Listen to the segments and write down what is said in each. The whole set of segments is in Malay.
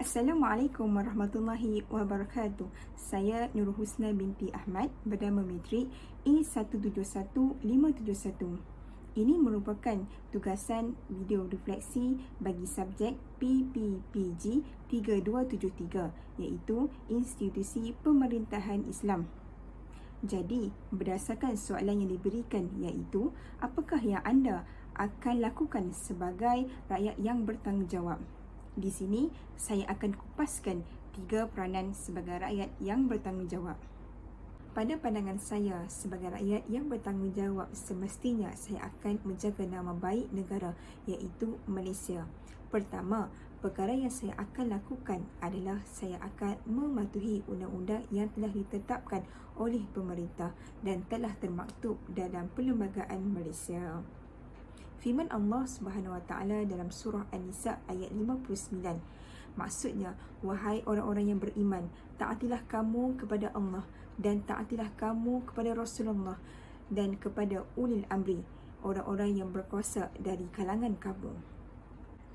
Assalamualaikum warahmatullahi wabarakatuh. Saya Nurul Husna binti Ahmad, bernama Metrik E171571. Ini merupakan tugasan video refleksi bagi subjek PPPG 3273, iaitu Institusi Pemerintahan Islam. Jadi, berdasarkan soalan yang diberikan, iaitu apakah yang anda akan lakukan sebagai rakyat yang bertanggungjawab? Di sini, saya akan kupaskan 3 peranan sebagai rakyat yang bertanggungjawab. Pada pandangan saya, sebagai rakyat yang bertanggungjawab, semestinya saya akan menjaga nama baik negara, iaitu Malaysia. Pertama, perkara yang saya akan lakukan adalah saya akan mematuhi undang-undang yang telah ditetapkan oleh pemerintah dan telah termaktub dalam Perlembagaan Malaysia. Firman Allah Subhanahu Wa Taala dalam surah An-Nisa ayat 59. Maksudnya, wahai orang-orang yang beriman, taatilah kamu kepada Allah dan taatilah kamu kepada Rasulullah dan kepada ulil amri, orang-orang yang berkuasa dari kalangan kamu.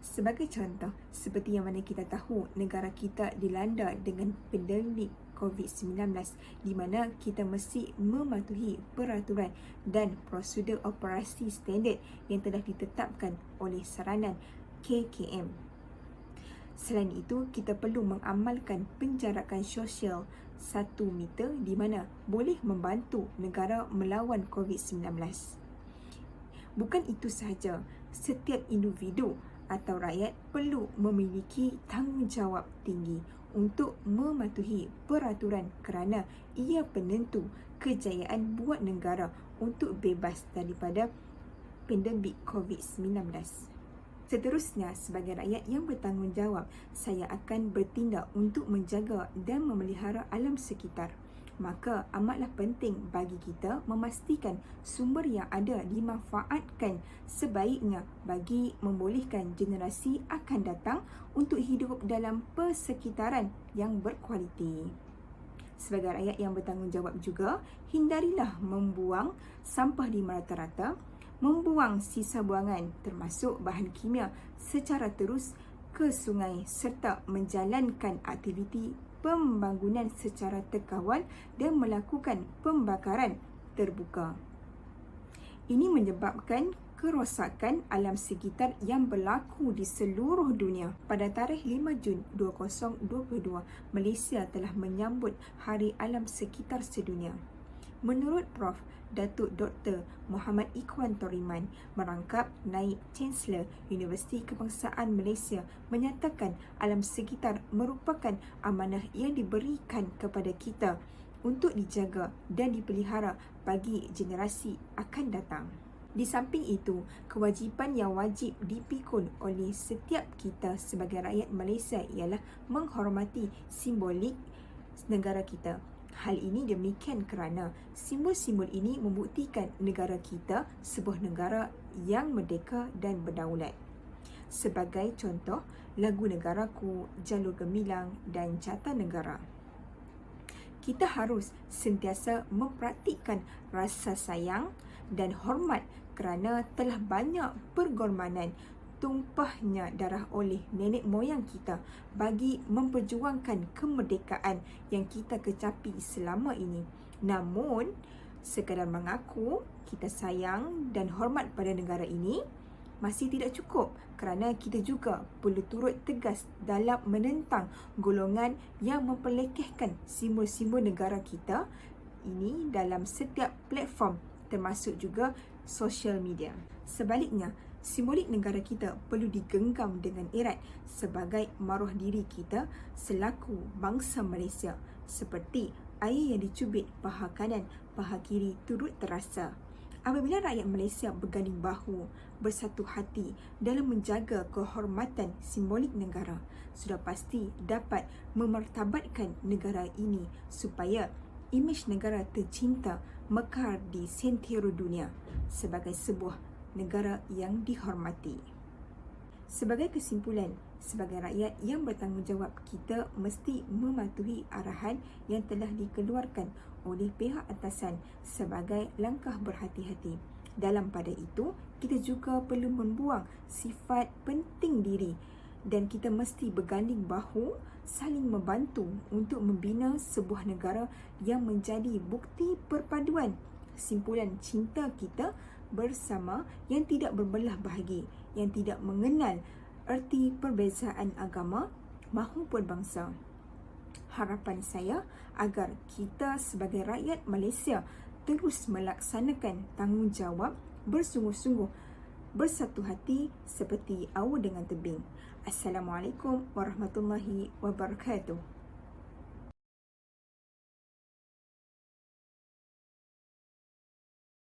Sebagai contoh, seperti yang mana kita tahu, negara kita dilanda dengan pandemik COVID-19 di mana kita mesti mematuhi peraturan dan prosedur operasi standard yang telah ditetapkan oleh saranan KKM. Selain itu, kita perlu mengamalkan penjarakan sosial 1 meter di mana boleh membantu negara melawan COVID-19. Bukan itu sahaja, setiap individu atau rakyat perlu memiliki tanggungjawab tinggi untuk mematuhi peraturan kerana ia penentu kejayaan buat negara untuk bebas daripada pandemik COVID-19. Seterusnya, sebagai rakyat yang bertanggungjawab, saya akan bertindak untuk menjaga dan memelihara alam sekitar. Maka amatlah penting bagi kita memastikan sumber yang ada dimanfaatkan sebaiknya bagi membolehkan generasi akan datang untuk hidup dalam persekitaran yang berkualiti. Sebagai rakyat yang bertanggungjawab juga, hindarilah membuang sampah di merata-rata, membuang sisa buangan termasuk bahan kimia secara terus ke sungai serta menjalankan aktiviti pembangunan secara terkawal dan melakukan pembakaran terbuka. Ini menyebabkan kerosakan alam sekitar yang berlaku di seluruh dunia. Pada tarikh 5 Jun 2022, Malaysia telah menyambut Hari Alam Sekitar Sedunia. Menurut Prof. Datuk Dr. Muhammad Ikhwan Toriman, merangkap Naib Chancellor Universiti Kebangsaan Malaysia, menyatakan alam sekitar merupakan amanah yang diberikan kepada kita untuk dijaga dan dipelihara bagi generasi akan datang. Di samping itu, kewajipan yang wajib dipikul oleh setiap kita sebagai rakyat Malaysia ialah menghormati simbolik negara kita. Hal ini demikian kerana simbol-simbol ini membuktikan negara kita sebuah negara yang merdeka dan berdaulat. Sebagai contoh, lagu negaraku, jalur gemilang dan carta negara. Kita harus sentiasa mempraktikkan rasa sayang dan hormat kerana telah banyak pengorbanan tumpahnya darah oleh nenek moyang kita bagi memperjuangkan kemerdekaan yang kita kecapi selama ini. Namun, sekadar mengaku kita sayang dan hormat pada negara ini masih tidak cukup kerana kita juga perlu turut tegas dalam menentang golongan yang memperlekehkan simbol-simbol negara kita ini dalam setiap platform termasuk juga sosial media. Sebaliknya, simbolik negara kita perlu digenggam dengan erat sebagai maruah diri kita selaku bangsa Malaysia. Seperti air yang dicubit paha kanan, paha kiri turut terasa. Apabila rakyat Malaysia berganding bahu, bersatu hati dalam menjaga kehormatan simbolik negara, sudah pasti dapat memartabatkan negara ini supaya imej negara tercinta mekar di sentero dunia sebagai sebuah negara yang dihormati. Sebagai kesimpulan, sebagai rakyat yang bertanggungjawab, kita mesti mematuhi arahan yang telah dikeluarkan oleh pihak atasan sebagai langkah berhati-hati. Dalam pada itu, kita juga perlu membuang sifat penting diri dan kita mesti berganding bahu, saling membantu untuk membina sebuah negara yang menjadi bukti perpaduan simpulan cinta kita bersama yang tidak berbelah bahagi, yang tidak mengenal erti perbezaan agama mahupun bangsa. Harapan saya agar kita sebagai rakyat Malaysia terus melaksanakan tanggungjawab bersungguh-sungguh, bersatu hati seperti awu dengan tebing. Assalamualaikum warahmatullahi wabarakatuh.